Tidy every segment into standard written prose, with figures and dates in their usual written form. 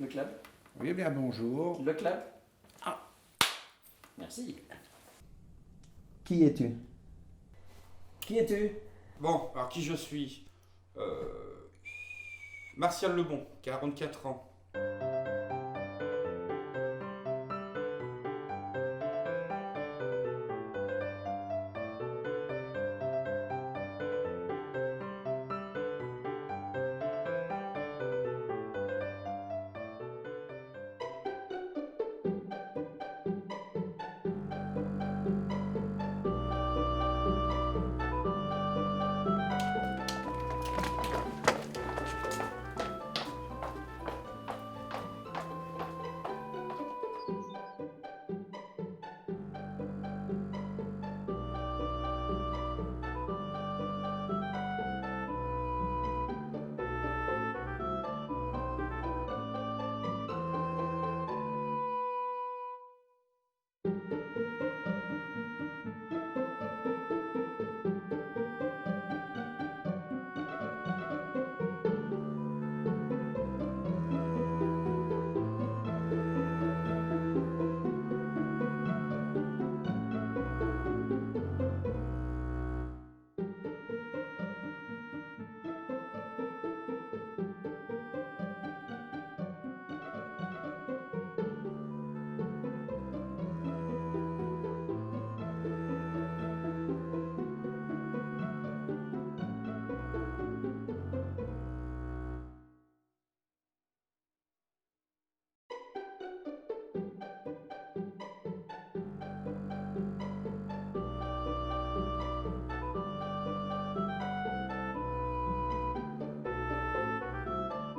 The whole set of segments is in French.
Le club. Oui, bien bonjour. Le club. Ah, merci. Qui es-tu? Qui es-tu? Bon, alors qui je suis Martial Lebon, 44 ans.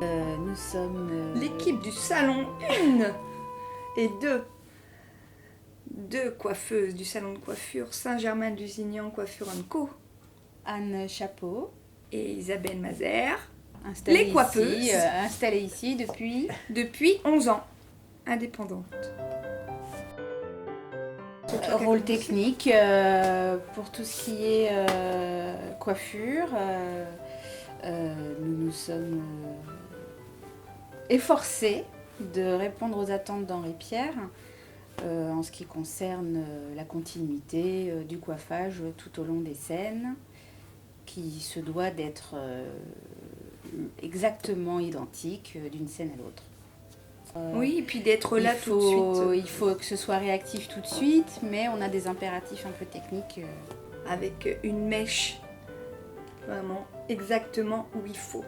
Nous sommes L'équipe du salon 1 et 2. Deux coiffeuses du salon de coiffure Saint-Germain-du-Zignan Coiffure & Co. Anne Chapeau, Et Isabelle Mazère, installée Les coiffeuses. ici, installée ici depuis 11 ans, indépendantes. rôle technique pour tout ce qui est coiffure. Nous nous sommes efforcés de répondre aux attentes d'Henri Pierre en ce qui concerne la continuité du coiffage tout au long des scènes, qui se doit d'être exactement identique d'une scène à l'autre. Oui, et puis d'être là tout de suite. Il faut que ce soit réactif tout de suite, mais on a des impératifs un peu techniques. Avec une mèche vraiment exactement où il faut,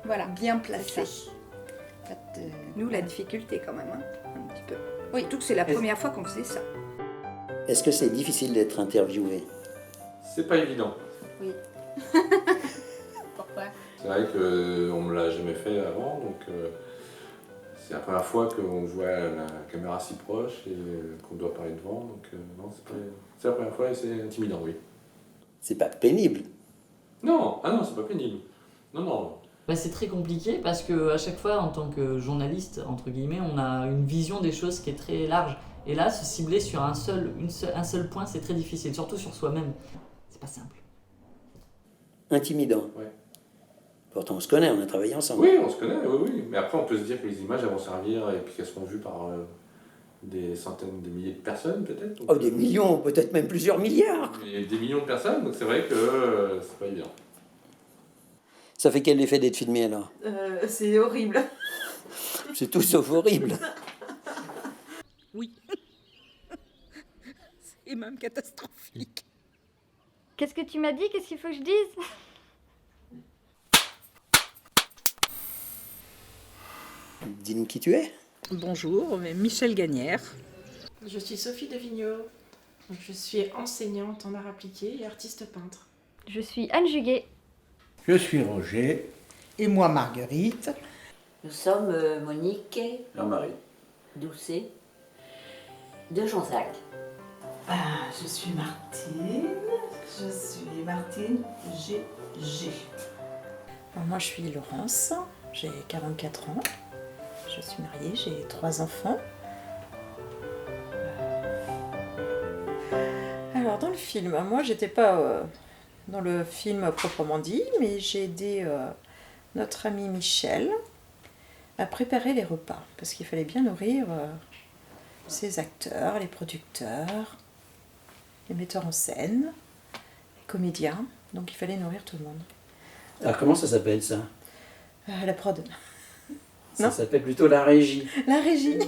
Voilà. bien placée. Pas de- Nous, la difficulté quand même, hein, un petit peu. Oui. Surtout que c'est la première fois qu'on faisait ça. Est-ce que c'est difficile d'être interviewé? C'est pas évident. Oui. Pourquoi? C'est vrai qu'on me l'a jamais fait avant, donc c'est la première fois qu'on voit la caméra si proche et qu'on doit parler devant, donc non, c'est la première fois et c'est intimidant, oui. C'est pas pénible. Non, ah non, c'est pas pénible. Non, non. Bah, c'est très compliqué parce que à chaque fois, en tant que journaliste, entre guillemets, on a une vision des choses qui est très large. Et là, se cibler sur un seul point, c'est très difficile, surtout sur soi-même. C'est pas simple. Intimidant. Ouais. Pourtant, on se connaît, on a travaillé ensemble. Oui, on se connaît, oui, oui. Mais après, on peut se dire que les images elles vont servir et puis qu'elles seront vues par des centaines, des milliers de personnes, peut-être. Donc, Oh, des millions, peut-être même plusieurs milliards. et des millions de personnes, donc c'est vrai que c'est pas évident. Ça fait quel effet d'être filmé alors? C'est horrible. C'est tout sauf horrible. Oui. C'est même catastrophique. Qu'est-ce que tu m'as dit? Qu'est-ce qu'il faut que je dise? Dis-nous qui tu es. Bonjour, Michel Gagnère. Je suis Sophie Devigneau. Je suis enseignante en art appliqué et artiste peintre. Je suis Anne Juguet. Je suis Roger. Et moi, Marguerite. Nous sommes Monique Jean-Marie. Doucet de Jonzac. Je suis Martine. Je suis Martine GG. Moi, je suis Laurence. J'ai 44 ans. Je suis mariée, j'ai 3 enfants. Alors, dans le film, moi, j'étais pas dans le film proprement dit, mais j'ai aidé notre ami Michel à préparer les repas, parce qu'il fallait bien nourrir ses acteurs, les producteurs, les metteurs en scène, les comédiens, donc il fallait nourrir tout le monde. Alors comment ça s'appelle ça? La prod. Ça s'appelle plutôt la régie. La régie.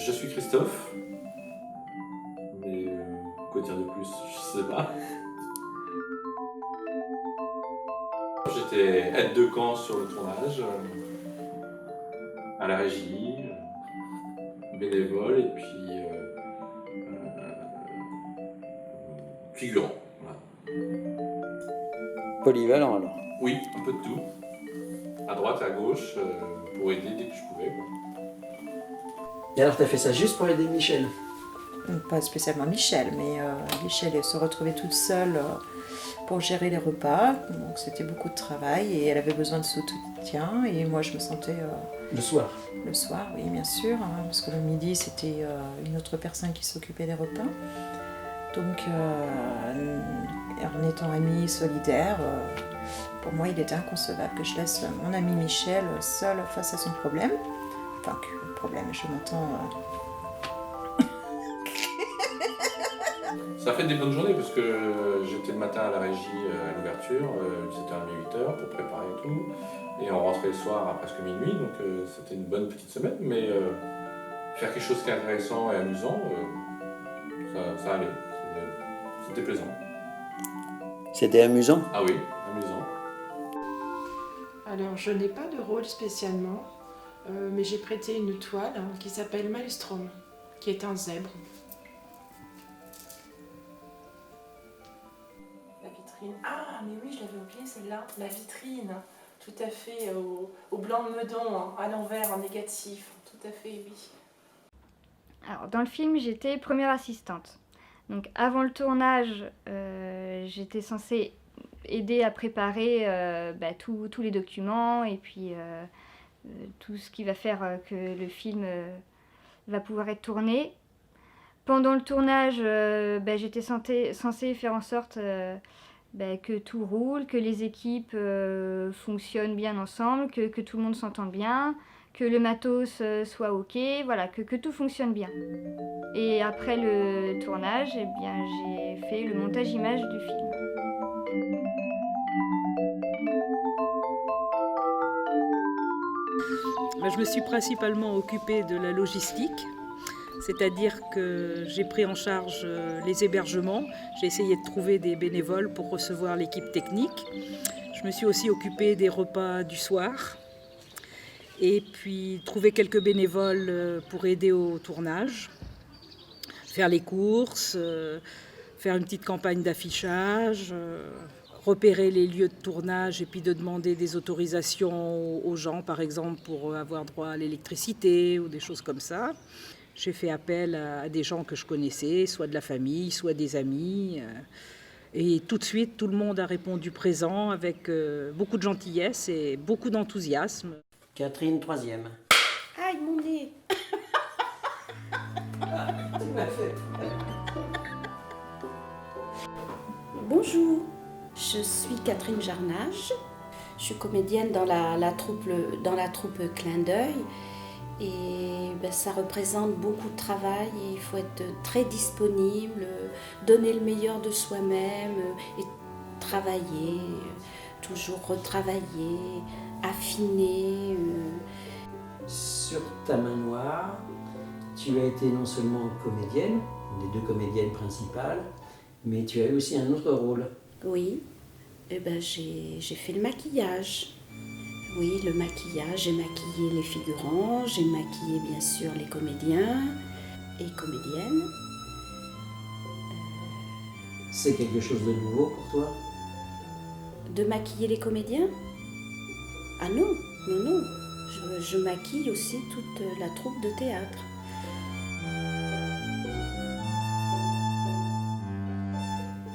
Je suis Christophe, mais quoi dire de plus, je sais pas. J'étais aide de camp sur le tournage, à la régie, bénévole et puis figurant. Voilà. Polyvalent alors. Oui, un peu de tout. À droite, à gauche, pour aider dès que je pouvais. Quoi. Et alors, t'as fait ça juste pour aider Michel? Pas spécialement Michel, mais Michel se retrouvait toute seule pour gérer les repas, donc c'était beaucoup de travail et elle avait besoin de soutien et moi je me sentais... Le soir? Le soir, oui, bien sûr, hein, parce que le midi c'était une autre personne qui s'occupait des repas. Donc en étant amie solidaire, pour moi il était inconcevable que je laisse mon ami Michel seul face à son problème. Enfin, que problème, je m'entends... Ça a fait des bonnes journées parce que j'étais le matin à la régie à l'ouverture, 7h30, 8h pour préparer tout. Et on rentrait le soir à presque minuit, donc c'était une bonne petite semaine. Mais faire quelque chose qui est intéressant et amusant, ça allait. C'était plaisant. C'était amusant? Ah oui, amusant. Alors, je n'ai pas de rôle spécialement, mais j'ai prêté une toile qui s'appelle Maelstrom, qui est un zèbre. Ah, mais oui, je l'avais oublié celle-là, la vitrine, tout à fait, au blanc de Meudon, hein, à l'envers, en négatif, tout à fait, oui. Alors, dans le film, j'étais première assistante. Donc, avant le tournage, j'étais censée aider à préparer tous les documents et puis tout ce qui va faire que le film va pouvoir être tourné. Pendant le tournage, j'étais censée faire en sorte que tout roule, que les équipes fonctionnent bien ensemble, que tout le monde s'entende bien, que le matos soit ok, voilà, que tout fonctionne bien. Et après le tournage, j'ai fait le montage image du film. Je me suis principalement occupée de la logistique. C'est-à-dire que j'ai pris en charge les hébergements, j'ai essayé de trouver des bénévoles pour recevoir l'équipe technique. Je me suis aussi occupée des repas du soir et puis trouver quelques bénévoles pour aider au tournage, faire les courses, faire une petite campagne d'affichage, repérer les lieux de tournage et puis de demander des autorisations aux gens, par exemple, pour avoir droit à l'électricité ou des choses comme ça. J'ai fait appel à des gens que je connaissais, soit de la famille, soit des amis. Et tout de suite, tout le monde a répondu présent avec beaucoup de gentillesse et beaucoup d'enthousiasme. Catherine, 3e. Aïe, mon nez. Bonjour, je suis Catherine Jarnage. Je suis comédienne dans la troupe Clin d'œil. Et ça représente beaucoup de travail et il faut être très disponible, donner le meilleur de soi-même et travailler, toujours retravailler, affiner. Sur ta main noire, tu as été non seulement comédienne, une des 2 comédiennes principales, mais tu as eu aussi un autre rôle. Oui, j'ai fait le maquillage. Oui, le maquillage, j'ai maquillé les figurants, j'ai maquillé bien sûr les comédiens et comédiennes. C'est quelque chose de nouveau pour toi? De maquiller les comédiens? Ah non, non, non. Je maquille aussi toute la troupe de théâtre.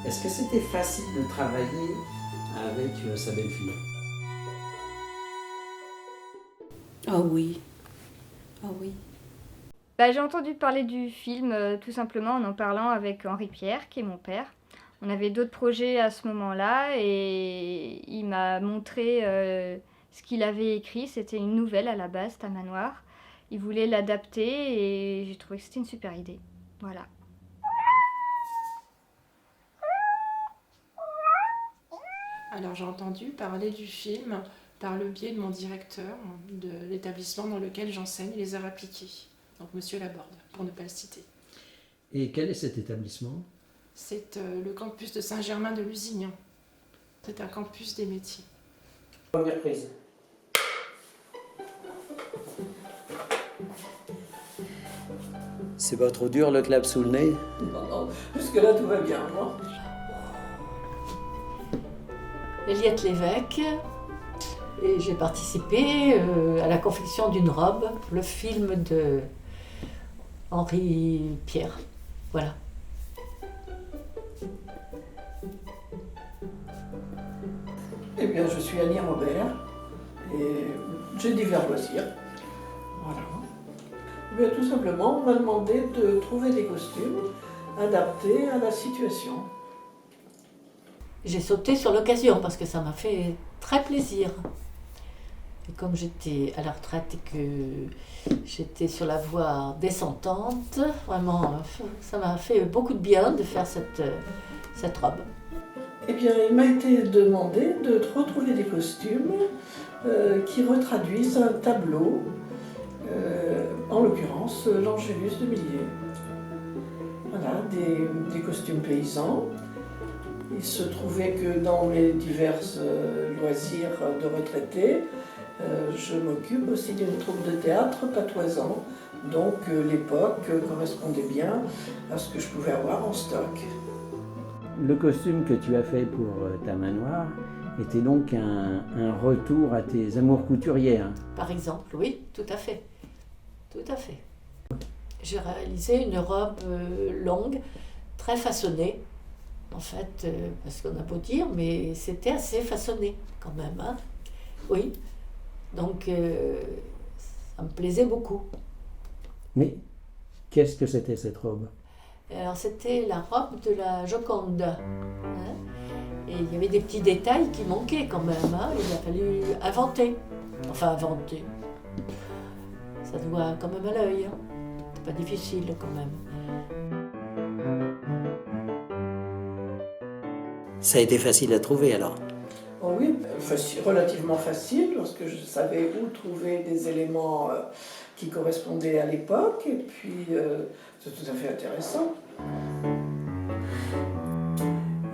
Est-ce que c'était facile de travailler avec sa belle-fille? Ah oui, ah oui. J'ai entendu parler du film tout simplement en parlant avec Henri Pierre, qui est mon père. On avait d'autres projets à ce moment-là et il m'a montré ce qu'il avait écrit. C'était une nouvelle à la base, Tamanoir. Il voulait l'adapter et j'ai trouvé que c'était une super idée. Voilà. Alors j'ai entendu parler du film par le biais de mon directeur de l'établissement dans lequel j'enseigne les arts appliqués, donc Monsieur Laborde, pour ne pas le citer. Et quel est cet établissement? C'est le campus de Saint-Germain de Lusignan. C'est un campus des métiers. Première prise. C'est pas trop dur le clap sous le nez? Non, jusque-là tout va bien, moi. Eliette Lévesque, et j'ai participé à la confection d'une robe, le film de Henri Pierre. Voilà. Eh bien, je suis Annie Robert et j'ai divers loisirs. Voilà. Eh bien, tout simplement, on m'a demandé de trouver des costumes adaptés à la situation. J'ai sauté sur l'occasion parce que ça m'a fait très plaisir. Et comme j'étais à la retraite et que j'étais sur la voie descendante, vraiment, ça m'a fait beaucoup de bien de faire cette robe. Eh bien, il m'a été demandé de retrouver des costumes qui retraduisent un tableau, en l'occurrence l'Angélus de Millet. Voilà, des costumes paysans. Il se trouvait que dans les divers loisirs de retraités, je m'occupe aussi d'une troupe de théâtre patoisant, donc l'époque correspondait bien à ce que je pouvais avoir en stock. Le costume que tu as fait pour Tamanoir était donc un retour à tes amours couturières. Par exemple, oui, tout à fait. Tout à fait. J'ai réalisé une robe longue, très façonnée, en fait, parce qu'on a beau dire, mais c'était assez façonné quand même. Hein. Oui. Donc, ça me plaisait beaucoup. Mais qu'est-ce que c'était cette robe? Alors, c'était la robe de la Joconde. Hein. Et il y avait des petits détails qui manquaient quand même. Hein. Il a fallu inventer. Enfin, inventer. Ça se voit quand même à l'œil. Hein. C'est pas difficile quand même. Ça a été facile à trouver alors? Oh oui, relativement facile, parce que je savais où trouver des éléments qui correspondaient à l'époque, et puis c'est tout à fait intéressant.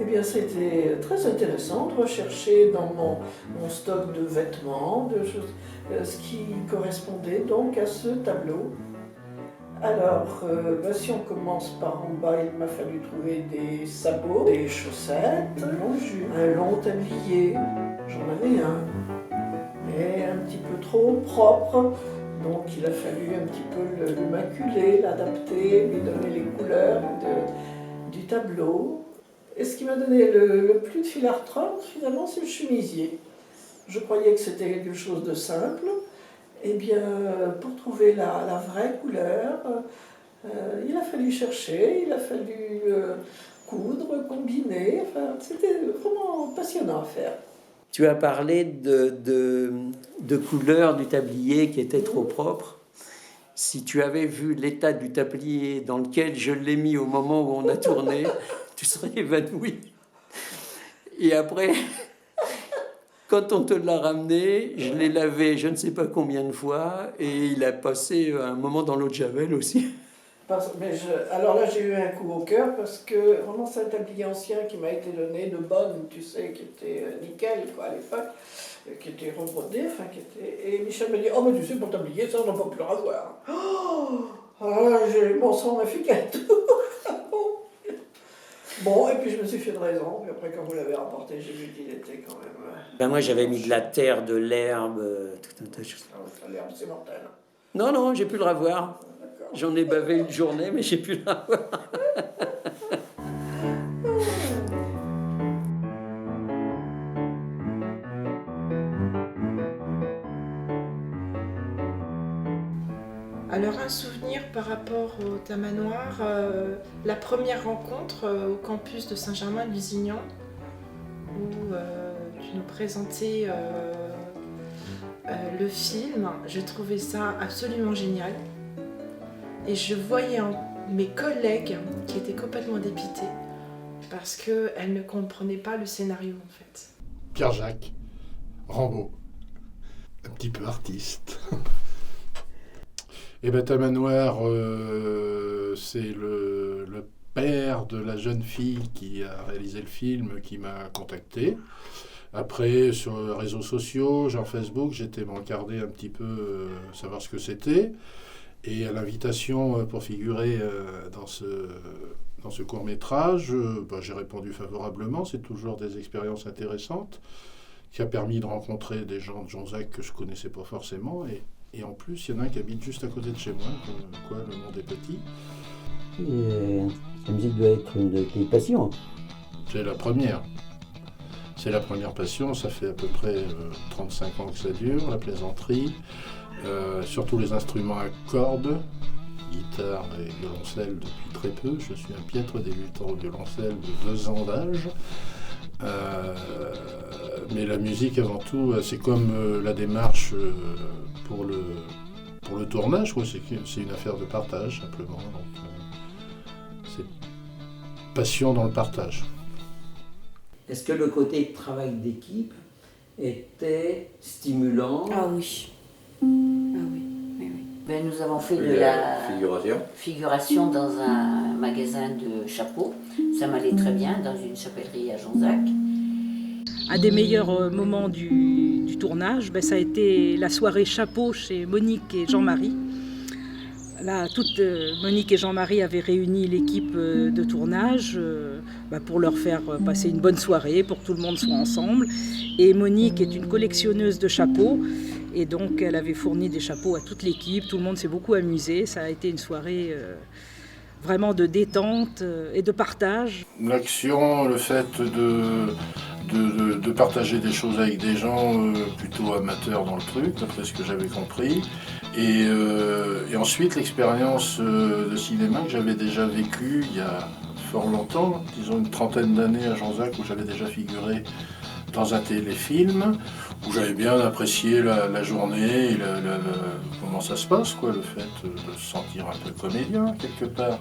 Eh bien, c'était très intéressant de rechercher dans mon stock de vêtements, de choses, ce qui correspondait donc à ce tableau. Alors, si on commence par en bas, il m'a fallu trouver des sabots, des chaussettes, un long tablier, j'en avais un, mais un petit peu trop propre, donc il a fallu un petit peu le maculer, l'adapter, lui donner les couleurs du tableau. Et ce qui m'a donné le plus de fil à retordre, finalement, c'est le chemisier. Je croyais que c'était quelque chose de simple. Eh bien, pour trouver la vraie couleur, il a fallu chercher, il a fallu coudre, combiner. Enfin, c'était vraiment passionnant à faire. Tu as parlé de couleur du tablier qui était trop propre. Si tu avais vu l'état du tablier dans lequel je l'ai mis au moment où on a tourné, tu serais évanoui. Et après, quand on te l'a ramené, je l'ai lavé je ne sais pas combien de fois et il a passé un moment dans l'eau de Javel aussi. Alors là, j'ai eu un coup au cœur parce que vraiment c'est un tablier ancien qui m'a été donné de bonne, tu sais, qui était nickel quoi, à l'époque, qui était rebrodé, enfin qui était... Et Michel m'a dit « Oh mais tu sais, pour tablier, ça on ne va plus le ravoir. » Oh, j'ai mon sang m'a fait qu'à tout. Bon, et puis je me suis fait de raison, puis après quand vous l'avez rapporté, j'ai vu qu'il était quand même... Moi j'avais mis de la terre, de l'herbe, tout un tas de choses. L'herbe c'est mortel. Non, j'ai pu le revoir. J'en ai bavé une journée, mais j'ai pu le revoir. Alors un souvenir par rapport au Tamanoir, la première rencontre au campus de Saint-Germain-de-Lusignan, où tu nous présentais le film. Je trouvais ça absolument génial. Et je voyais mes collègues qui étaient complètement dépités parce qu'elles ne comprenaient pas le scénario en fait. Pierre-Jacques Rambaud, un petit peu artiste. Et ben Tamanoir, c'est le père de la jeune fille qui a réalisé le film qui m'a contacté. Après, sur les réseaux sociaux, genre Facebook, j'étais m'encarder un petit peu, savoir ce que c'était. Et à l'invitation pour figurer dans ce court-métrage, j'ai répondu favorablement. C'est toujours des expériences intéressantes qui a permis de rencontrer des gens de Jonzac que je ne connaissais pas forcément. Et en plus, il y en a un qui habite juste à côté de chez moi, comme quoi le monde est petit. La musique doit être une de tes passions. C'est la première. C'est la première passion. Ça fait à peu près 35 ans que ça dure, la plaisanterie. Surtout les instruments à cordes, guitare et violoncelle depuis très peu. Je suis un piètre débutant au violoncelle de 2 ans d'âge. Mais la musique avant tout, c'est comme la démarche pour le tournage, quoi. C'est une affaire de partage simplement. Donc, c'est passion dans le partage. Est-ce que le côté travail d'équipe était stimulant? Ah oui. Ah oui, oui, oui. Ben, nous avons fait de la figuration dans un magasin de chapeaux. Ça m'allait très bien, dans une chapellerie à Jonzac. Un des meilleurs moments du tournage, ça a été la soirée chapeau chez Monique et Jean-Marie. Là, Monique et Jean-Marie avaient réuni l'équipe de tournage pour leur faire passer une bonne soirée, pour que tout le monde soit ensemble. Et Monique est une collectionneuse de chapeaux. Et donc, elle avait fourni des chapeaux à toute l'équipe. Tout le monde s'est beaucoup amusé. Ça a été une soirée vraiment de détente et de partage. L'action, le fait de partager des choses avec des gens plutôt amateurs dans le truc, d'après ce que j'avais compris. Et ensuite, l'expérience de cinéma que j'avais déjà vécue il y a fort longtemps, disons une 30aine d'années à Jonzac, où j'avais déjà figuré dans un téléfilm, où j'avais bien apprécié la journée et comment ça se passe, quoi, le fait de se sentir un peu comédien, quelque part.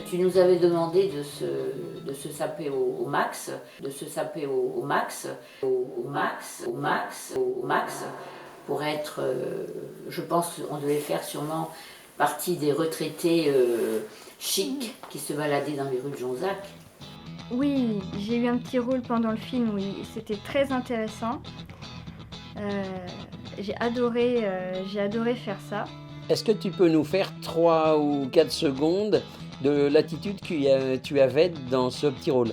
Tu nous avais demandé de se saper au max, pour être, je pense qu'on devait faire sûrement partie des retraités chics qui se baladaient dans les rues de Jonzac. Oui, j'ai eu un petit rôle pendant le film, oui, c'était très intéressant. J'ai adoré faire ça. Est-ce que tu peux nous faire 3 ou 4 secondes de l'attitude que tu avais dans ce petit rôle,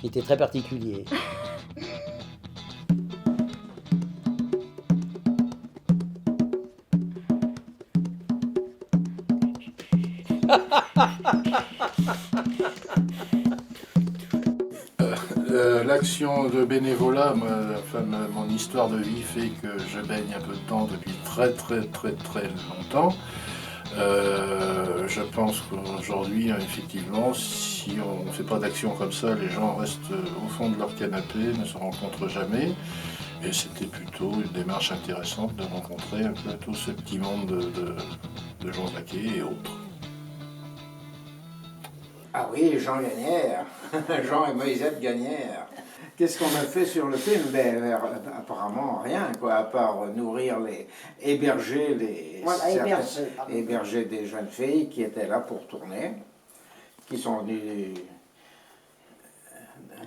qui était très particulier? L'action de bénévolat, mon histoire de vie fait que je baigne un peu dedans depuis très longtemps. Je pense qu'aujourd'hui, effectivement, si on ne fait pas d'action comme ça, les gens restent au fond de leur canapé, ne se rencontrent jamais. Et c'était plutôt une démarche intéressante de rencontrer un peu tout ce petit monde de Jonzacais et autres. Ah oui, Jean Gagnère, Jean et Moïsette Gagnère. Qu'est-ce qu'on a fait sur le film? Apparemment rien, quoi, à part nourrir héberger des jeunes filles qui étaient là pour tourner, qui sont venues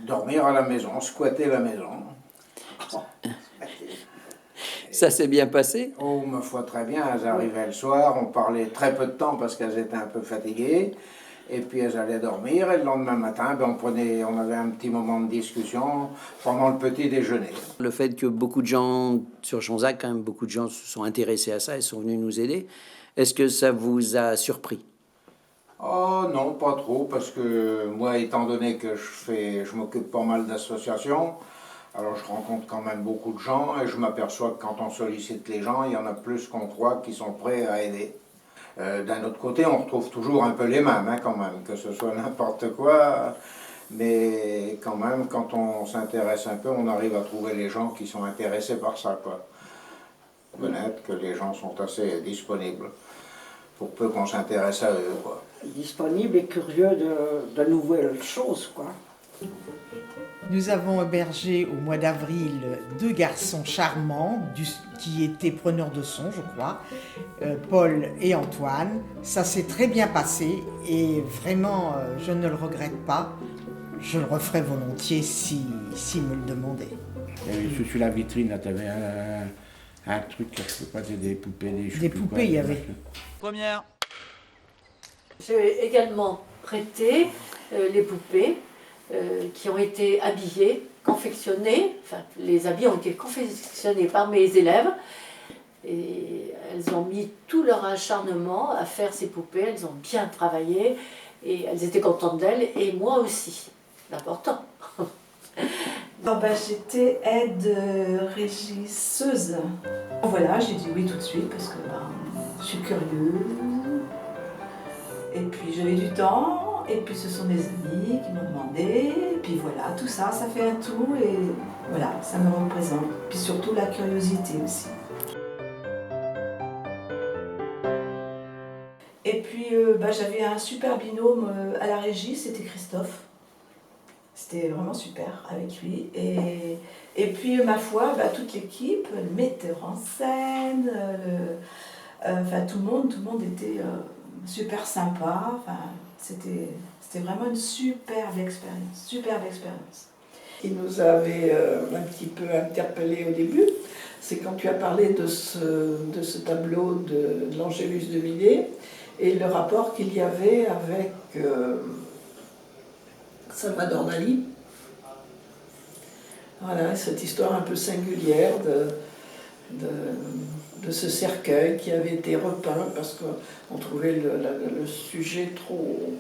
dormir à la maison, squatter la maison. Ça s'est bien passé? Oh, ma foi, très bien. Elles arrivaient le soir, on parlait très peu de temps parce qu'elles étaient un peu fatiguées. Et puis elles allaient dormir, et le lendemain matin, on avait un petit moment de discussion pendant le petit déjeuner. Le fait que beaucoup de gens, sur Jonzac, quand même, beaucoup de gens se sont intéressés à ça et sont venus nous aider, est-ce que ça vous a surpris? Oh non, pas trop, parce que moi, étant donné que je m'occupe pas mal d'associations, Alors je rencontre quand même beaucoup de gens et je m'aperçois que quand on sollicite les gens, il y en a plus qu'on croit qui sont prêts à aider. D'un autre côté, on retrouve toujours un peu les mêmes, hein, quand même, que ce soit n'importe quoi. Mais quand même, quand on s'intéresse un peu, on arrive à trouver les gens qui sont intéressés par ça, quoi. Connaître que les gens sont assez disponibles, pour peu qu'on s'intéresse à eux, quoi. Disponibles et curieux de nouvelles choses, quoi. Nous avons hébergé au mois d'avril 2 garçons charmants qui étaient preneurs de son, je crois, Paul et Antoine. Ça s'est très bien passé et vraiment, je ne le regrette pas. Je le referais volontiers s'il me le demandait. Sur la vitrine, tu avais un truc, je ne sais pas, des poupées, des poupées, il y avait. Première. J'ai également prêté les poupées qui ont été habillées, confectionnées, enfin les habits ont été confectionnés par mes élèves et elles ont mis tout leur acharnement à faire ces poupées, elles ont bien travaillé et elles étaient contentes d'elles et moi aussi, c'est important. J'étais aide-régisseuse. Voilà, j'ai dit oui tout de suite parce que je suis curieuse. Et puis j'avais du temps, et puis ce sont des amis qui m'ont demandé, et puis voilà, tout ça, ça fait un tout, et voilà, ça me représente. Puis surtout la curiosité aussi. Et puis j'avais un super binôme à la régie, c'était Christophe. C'était vraiment super avec lui. Et puis ma foi, toute l'équipe, le metteur en scène, tout le monde était super sympa. C'était vraiment une superbe expérience. Ce qui nous avait un petit peu interpellé au début, c'est quand tu as parlé de ce tableau de l'Angélus de Millet et le rapport qu'il y avait avec Salvador Dali. Voilà, cette histoire un peu singulière de ce cercueil qui avait été repeint parce qu'on trouvait le sujet trop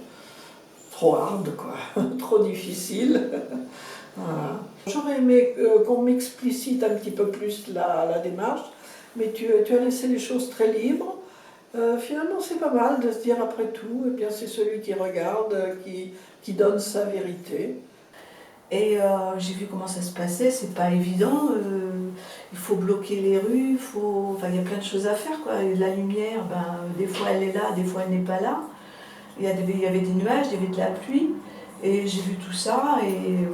hard, quoi, trop difficile. Voilà. J'aurais aimé qu'on m'explicite un petit peu plus la démarche, mais tu as laissé les choses très libres. Finalement, c'est pas mal de se dire après tout, eh bien, c'est celui qui regarde, qui donne sa vérité. Et j'ai vu comment ça se passait, c'est pas évident. Il faut bloquer les rues, il y a plein de choses à faire, quoi. Et la lumière, des fois elle est là, des fois elle n'est pas là. Il y avait des nuages, il y avait de la pluie. Et j'ai vu tout ça et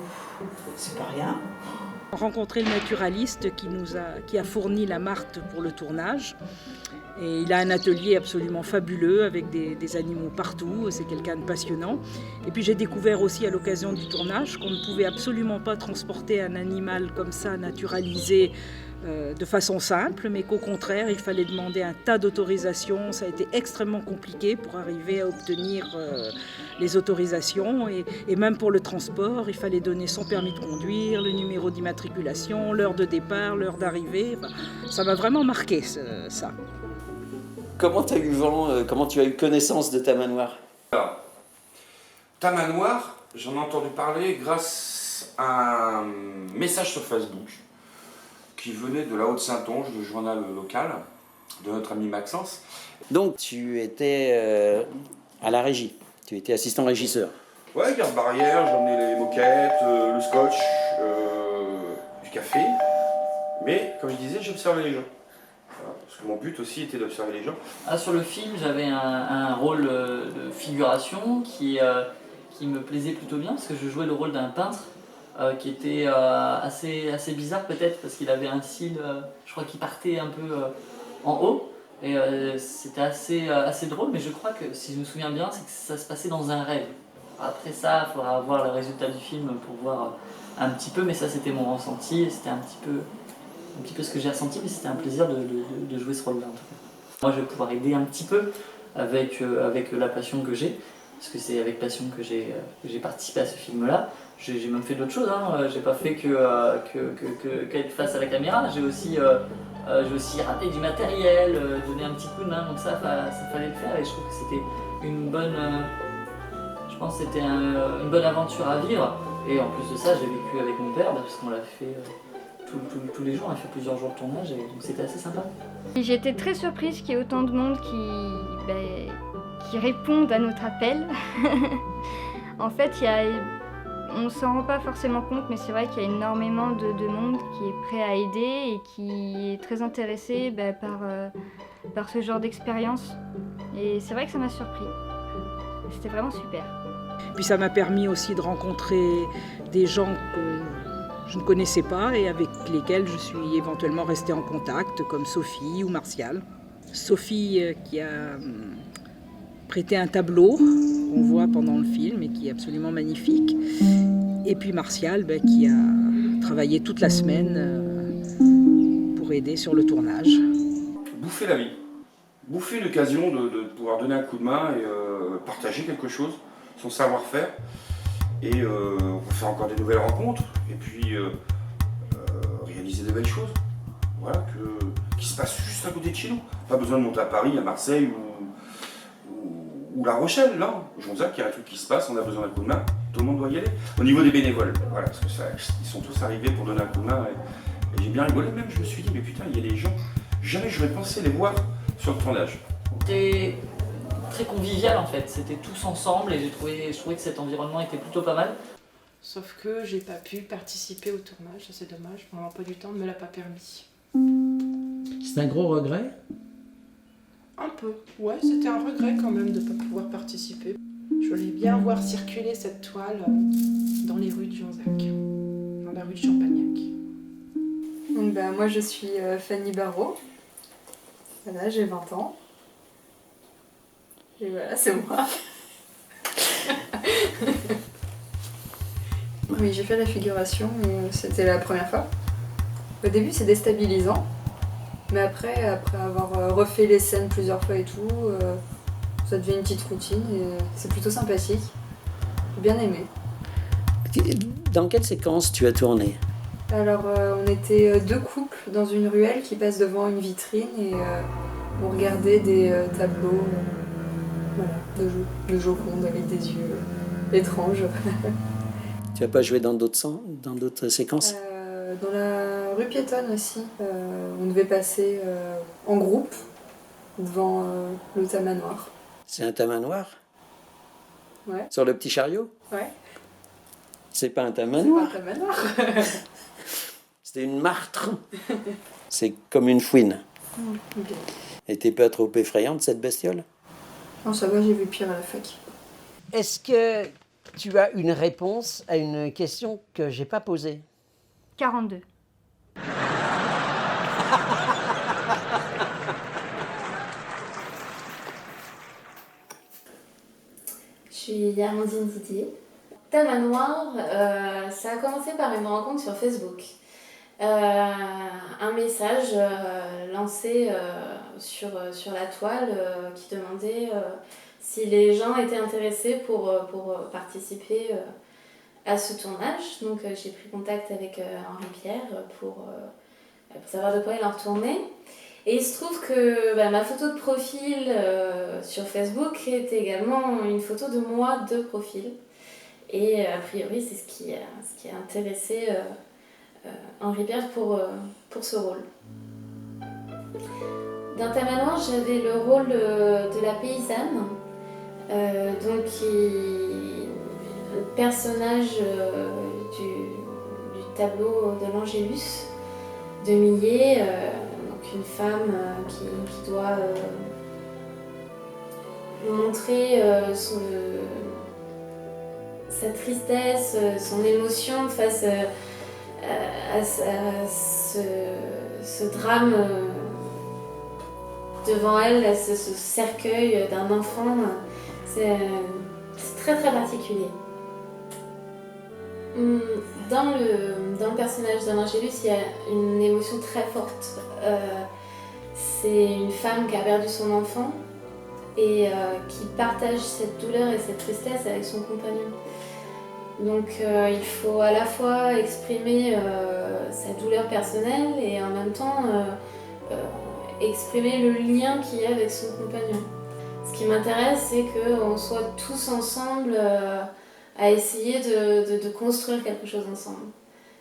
c'est pas rien. Rencontrer le naturaliste qui a fourni la Marthe pour le tournage. Et il a un atelier absolument fabuleux avec des animaux partout, c'est quelqu'un de passionnant. Et puis j'ai découvert aussi à l'occasion du tournage qu'on ne pouvait absolument pas transporter un animal comme ça, naturalisé, de façon simple, mais qu'au contraire, il fallait demander un tas d'autorisations. Ça a été extrêmement compliqué pour arriver à obtenir les autorisations. Et même pour le transport, il fallait donner son permis de conduire, le numéro d'immatriculation, l'heure de départ, l'heure d'arrivée. Ça m'a vraiment marqué, ça. Comment tu as eu vent, comment tu as eu connaissance de Tamanoir? Alors, Tamanoir, j'en ai entendu parler grâce à un message sur Facebook qui venait de la Haute-Saintonge, le journal local de notre ami Maxence. Donc tu étais à la régie, tu étais assistant régisseur. Ouais, garde barrière, j'emmenais les moquettes, le scotch, du café. Mais comme je disais, j'observais les gens. Parce que mon but aussi était d'observer les gens. Sur le film, j'avais un rôle de figuration qui me plaisait plutôt bien, parce que je jouais le rôle d'un peintre qui était assez bizarre peut-être, parce qu'il avait un style, je crois, qui partait un peu en haut. Et c'était assez drôle, mais je crois que, si je me souviens bien, c'est que ça se passait dans un rêve. Après ça, il faudra voir le résultat du film pour voir un petit peu, mais ça c'était mon ressenti, et c'était un petit peu ce que j'ai ressenti, mais c'était un plaisir de jouer ce rôle-là en tout cas. Moi je vais pouvoir aider un petit peu avec la passion que j'ai, parce que c'est avec passion que j'ai participé à ce film-là. J'ai même fait d'autres choses, hein. J'ai pas fait qu'être face à la caméra, j'ai aussi raté du matériel, donné un petit coup de main, donc ça fallait le faire, et je trouve que c'était une bonne... je Je pense que c'était une bonne aventure à vivre. Et en plus de ça, j'ai vécu avec mon père, parce qu'on l'a fait tous les jours, on a fait plusieurs jours de tournage, et donc c'était assez sympa. J'ai été très surprise qu'il y ait autant de monde qui répondent à notre appel. En fait, on ne s'en rend pas forcément compte, mais c'est vrai qu'il y a énormément de monde qui est prêt à aider et qui est très intéressé par ce genre d'expérience. Et c'est vrai que ça m'a surpris. C'était vraiment super. Puis ça m'a permis aussi de rencontrer des gens que je ne connaissais pas et avec lesquels je suis éventuellement restée en contact, comme Sophie ou Martial. Sophie qui a prêté un tableau qu'on voit pendant le film et qui est absolument magnifique. Et puis Martial qui a travaillé toute la semaine pour aider sur le tournage. Bouffer la vie. Bouffer l'occasion de pouvoir donner un coup de main et partager quelque chose, son savoir-faire. Et on peut faire encore des nouvelles rencontres et puis réaliser des belles choses. Voilà, qui se passent juste à côté de chez nous. Pas besoin de monter à Paris, à Marseille ou La Rochelle, là. Jonzac, il y a un truc qui se passe, on a besoin d'un coup de main, tout le monde doit y aller. Au niveau des bénévoles, voilà, parce que ils sont tous arrivés pour donner un coup de main. Et j'ai bien rigolé même, je me suis dit, mais putain, il y a des gens, jamais j'aurais pensé les voir sur le tournage. C'était très convivial en fait, c'était tous ensemble et je trouvais que cet environnement était plutôt pas mal. Sauf que j'ai pas pu participer au tournage, ça c'est dommage, mon emploi du temps ne me l'a pas permis. C'est un gros regret? Un peu, ouais, c'était un regret quand même de ne pas pouvoir participer. Je voulais bien voir circuler cette toile dans les rues de Jonzac, dans la rue de Champagnac. Donc, moi je suis Fanny Barrault, voilà, j'ai 20 ans. Et voilà, c'est moi. Oui, j'ai fait la figuration, mais c'était la première fois. Au début, c'est déstabilisant. Mais après avoir refait les scènes plusieurs fois et tout, ça devient une petite routine et c'est plutôt sympathique. J'ai bien aimé. Dans quelle séquence tu as tourné? Alors, on était deux couples dans une ruelle qui passe devant une vitrine et on regardait des tableaux de Joconde avec des yeux étranges. Tu n'as pas joué dans d'autres séquences? Dans la rue piétonne aussi, on devait passer en groupe devant le tamanoir. C'est un tamanoir? Ouais. Sur le petit chariot? Ouais. C'est pas un tamanoir? C'est pas un tamanoir. C'était une martre. C'est comme une fouine. Okay. Et t'es pas trop effrayante cette bestiole? Non, ça va, j'ai vu pire à la fac. Est-ce que tu as une réponse à une question que j'ai pas posée? 42. Je suis Amandine Didier. Tamanoir, ça a commencé par une rencontre sur Facebook. Un message lancé sur la toile qui demandait si les gens étaient intéressés pour participer à ce tournage. Donc j'ai pris contact avec Henri Pierre pour savoir de quoi il en retournait. Et il se trouve que ma photo de profil sur Facebook est également une photo de moi de profil. Et a priori c'est ce qui a intéressé Henri Pierre pour ce rôle. Dans Tamanoir, j'avais le rôle de la paysanne, donc le personnage du tableau de l'Angélus de Millet, donc une femme qui doit montrer sa tristesse, son émotion face à ce drame devant elle, à ce cercueil d'un enfant. C'est très très particulier. Dans le personnage d'Angélus, il y a une émotion très forte. C'est une femme qui a perdu son enfant et qui partage cette douleur et cette tristesse avec son compagnon. Donc il faut à la fois exprimer sa douleur personnelle et en même temps exprimer le lien qu'il y a avec son compagnon. Ce qui m'intéresse, c'est qu'on soit tous ensemble à essayer de construire quelque chose ensemble.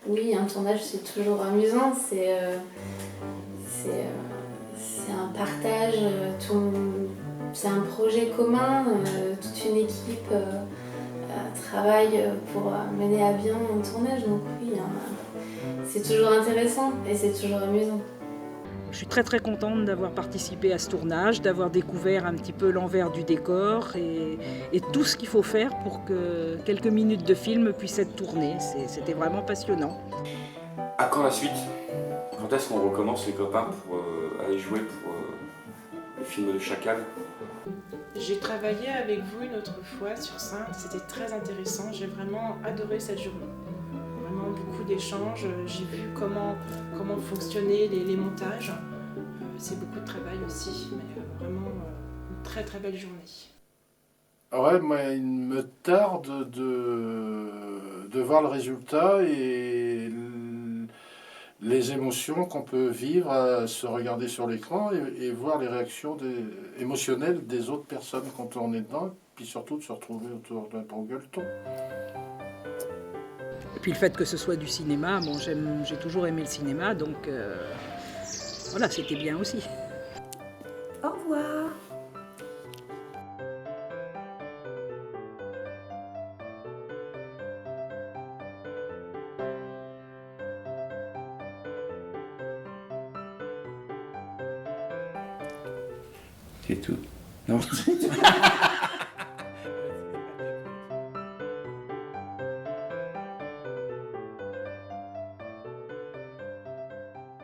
Oui, un tournage, c'est toujours amusant, c'est un partage, c'est un projet commun, toute une équipe travaille pour mener à bien un tournage, donc oui, c'est toujours intéressant et c'est toujours amusant. Je suis très très contente d'avoir participé à ce tournage, d'avoir découvert un petit peu l'envers du décor et tout ce qu'il faut faire pour que quelques minutes de film puissent être tournées. C'était vraiment passionnant. À quand la suite? Quand est-ce qu'on recommence les copains pour aller jouer pour le film de Chacal? J'ai travaillé avec vous une autre fois sur Sainte, c'était très intéressant, j'ai vraiment adoré cette journée. Vraiment beaucoup d'échanges, j'ai vu comment fonctionnaient les montages. C'est beaucoup de travail aussi, mais vraiment une très très belle journée. Ouais, moi, il me tarde de voir le résultat et les émotions qu'on peut vivre à se regarder sur l'écran et voir les réactions émotionnelles des autres personnes quand on est dedans, puis surtout de se retrouver autour d'un bon gueuleton. Et puis le fait que ce soit du cinéma, bon, j'ai toujours aimé le cinéma, donc voilà, c'était bien aussi. Au revoir. C'est tout. Non, c'est tout.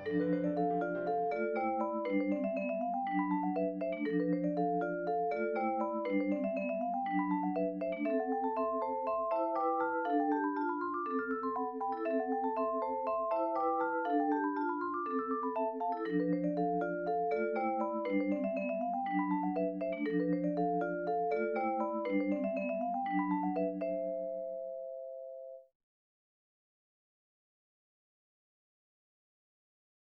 Thank you.